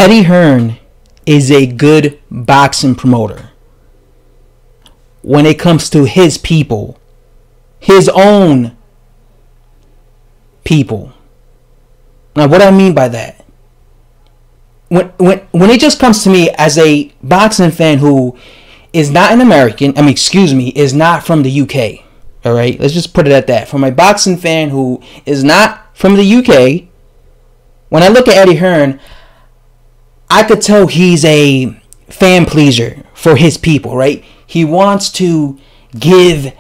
Eddie Hearn is a good boxing promoter when it comes to his people, his own people. Now, what I mean by that, when it just comes to me as a boxing fan who is not an American, is not from the UK. All right, let's just put it at that. From a boxing fan who is not from the UK, when I look at Eddie Hearn, I could tell he's a fan pleaser for his people, right? He wants to give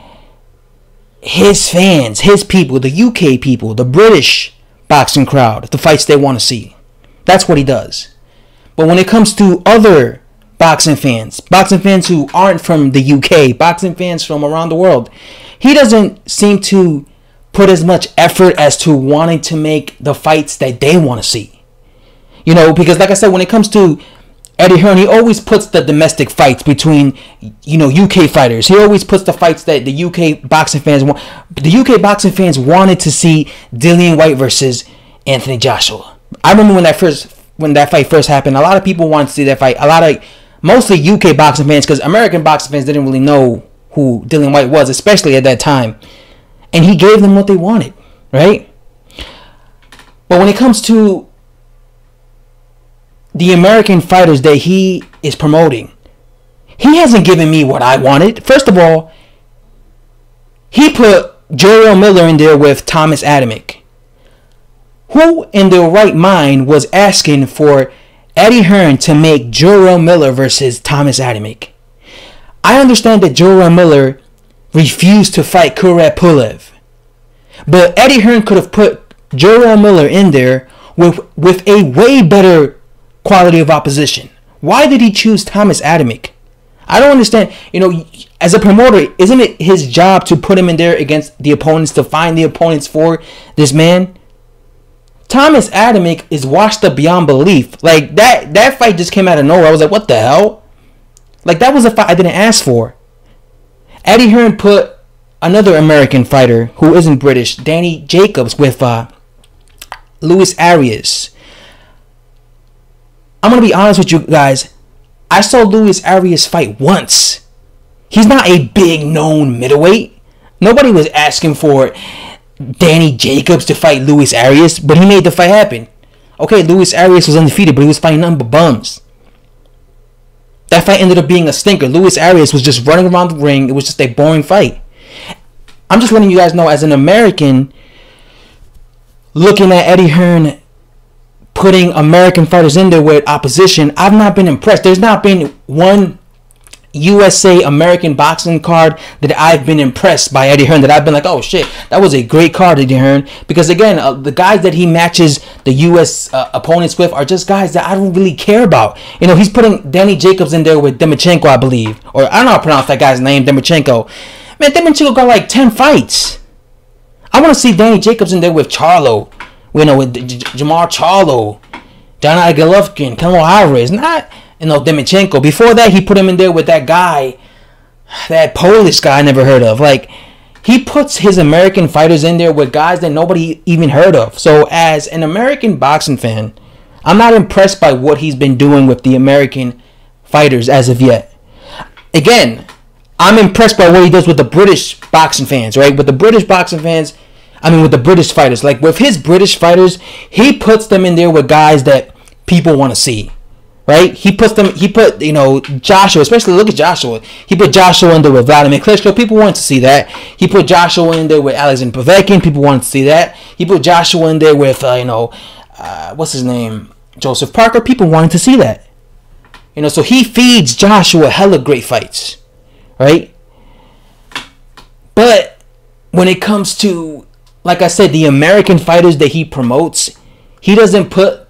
his fans, his people, the UK people, the British boxing crowd, the fights they want to see. That's what he does. But when it comes to other boxing fans who aren't from the UK, boxing fans from around the world, he doesn't seem to put as much effort as to wanting to make the fights that they want to see. You know, because like I said, when it comes to Eddie Hearn, he always puts the domestic fights between, UK fighters. He always puts the fights that the UK boxing fans want. The UK boxing fans wanted to see Dillian Whyte versus Anthony Joshua. I remember when that fight first happened, a lot of people wanted to see that fight. Mostly UK boxing fans, because American boxing fans didn't really know who Dillian Whyte was, especially at that time. And he gave them what they wanted, right? But when it comes to the American fighters that he is promoting, he hasn't given me what I wanted. First of all, he put Jarrell Miller in there with Thomas Adamek. Who in their right mind was asking for Eddie Hearn to make Jarrell Miller versus Thomas Adamek? I understand that Jarrell Miller refused to fight Kurat Pulev, but Eddie Hearn could have put Jarrell Miller in there with a way better quality of opposition. Why did he choose Thomas Adamek? I don't understand. As a promoter, isn't it his job to put him in there against the opponents, to find the opponents for this man? Thomas Adamek is washed up beyond belief. Like, that fight just came out of nowhere. I was like, what the hell? Like, that was a fight I didn't ask for. Eddie Hearn put another American fighter who isn't British, Danny Jacobs, with Luis Arias. I'm going to be honest with you guys. I saw Luis Arias fight once. He's not a big known middleweight. Nobody was asking for Danny Jacobs to fight Luis Arias, but he made the fight happen. Okay, Luis Arias was undefeated, but he was fighting nothing but bums. That fight ended up being a stinker. Luis Arias was just running around the ring. It was just a boring fight. I'm just letting you guys know, as an American, looking at Eddie Hearn putting American fighters in there with opposition, I've not been impressed. There's not been one USA American boxing card that I've been impressed by Eddie Hearn, that I've been like, oh shit, that was a great card, Eddie Hearn. Because again, the guys that he matches the US opponents with are just guys that I don't really care about. He's putting Danny Jacobs in there with Demachenko, I believe, or I don't know how to pronounce that guy's name, Demachenko. Man, Demachenko got like 10 fights. I want to see Danny Jacobs in there with Charlo, with Jamar Charlo, Dana Golovkin, Canelo Alvarez, not Demachenko. Before that, he put him in there with that guy, that Polish guy I never heard of. Like, he puts his American fighters in there with guys that nobody even heard of. So as an American boxing fan, I'm not impressed by what he's been doing with the American fighters as of yet. Again, I'm impressed by what he does with the British boxing fans, right? With the British boxing fans, with the British fighters. Like, with his British fighters, he puts them in there with guys that people want to see. Right? He put Joshua, especially look at Joshua. He put Joshua in there with Vladimir Klitschko. People wanted to see that. He put Joshua in there with Alexander Povetkin. People wanted to see that. He put Joshua in there with, what's his name? Joseph Parker. People wanted to see that. So he feeds Joshua hella great fights. Right? But when it comes to, like I said, the American fighters that he promotes, he doesn't put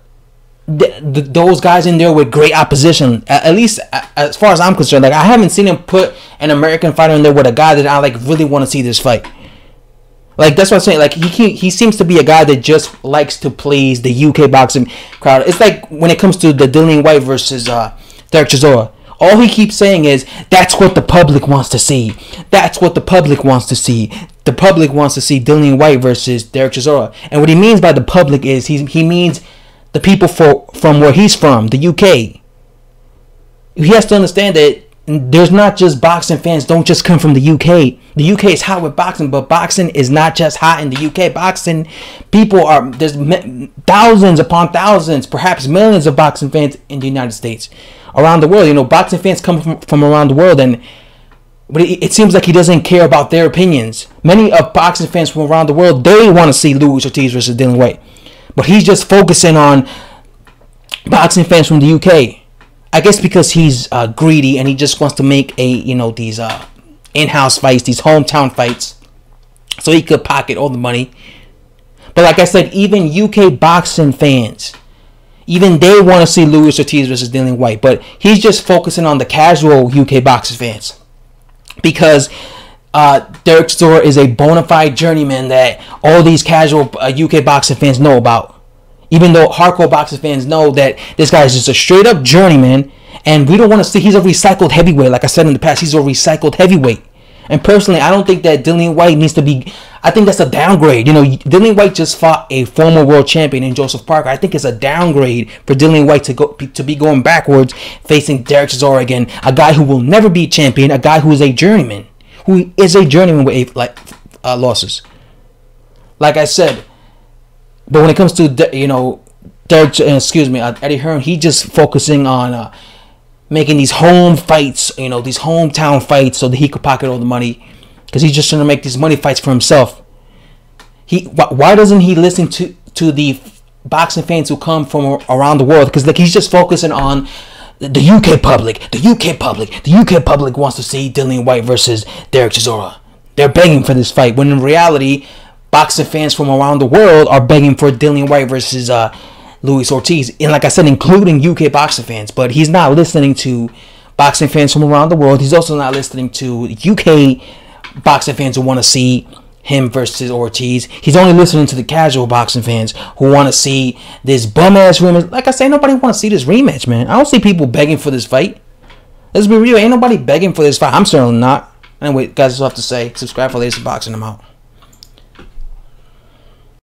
those guys in there with great opposition. At least as far as I'm concerned, like, I haven't seen him put an American fighter in there with a guy that I really want to see this fight. Like, that's what I'm saying. Like, he seems to be a guy that just likes to please the UK boxing crowd. It's like when it comes to the Dillian Whyte versus Derek Chisora. All he keeps saying is, that's what the public wants to see. That's what the public wants to see. The public wants to see Dillian Whyte versus Derek Chisora. And what he means by the public is he means the people from where he's from, the UK. He has to understand that there's not just boxing fans don't just come from the UK. The UK is hot with boxing, but boxing is not just hot in the UK. Boxing people are there's thousands upon thousands, perhaps millions of boxing fans in the United States, around the world. You know, boxing fans come from around the world, but it seems like he doesn't care about their opinions. Many of boxing fans from around the world, they want to see Luis Ortiz versus Dillian Whyte, but he's just focusing on boxing fans from the UK. I guess because he's greedy and he just wants to make these in-house fights, these hometown fights, so he could pocket all the money. But like I said, even UK boxing fans, even they want to see Luis Ortiz versus Dillian Whyte, but he's just focusing on the casual UK boxing fans because Derek Chisora is a bona fide journeyman that all these casual UK boxing fans know about. Even though hardcore boxing fans know that this guy is just a straight up journeyman, and we don't want to see he's a recycled heavyweight. Like I said in the past, he's a recycled heavyweight. And personally, I don't think that Dillian Whyte needs to be. I think that's a downgrade. You know, Dillian Whyte just fought a former world champion in Joseph Parker. I think it's a downgrade for Dillian Whyte to be going backwards, facing Derek Chisora again, a guy who will never be champion, a guy who is a journeyman, with losses. Like I said. But when it comes to Eddie Hearn, he just focusing on making these home fights, these hometown fights, so that he could pocket all the money, because he's just trying to make these money fights for himself. Why doesn't he listen to the boxing fans who come from around the world? Because he's just focusing on the UK public. The UK public wants to see Dillian Whyte versus Derek Chisora. They're begging for this fight, when in reality, boxing fans from around the world are begging for Dillian Whyte versus Luis Ortiz. And like I said, including UK boxing fans. But he's not listening to boxing fans from around the world. He's also not listening to UK boxing fans who want to see him versus Ortiz. He's only listening to the casual boxing fans who want to see this bum-ass rematch. Like I say, nobody want to see this rematch, man. I don't see people begging for this fight. Let's be real. Ain't nobody begging for this fight. I'm certainly not. Anyway, guys, that's all I have to say. Subscribe for latest boxing. I'm out.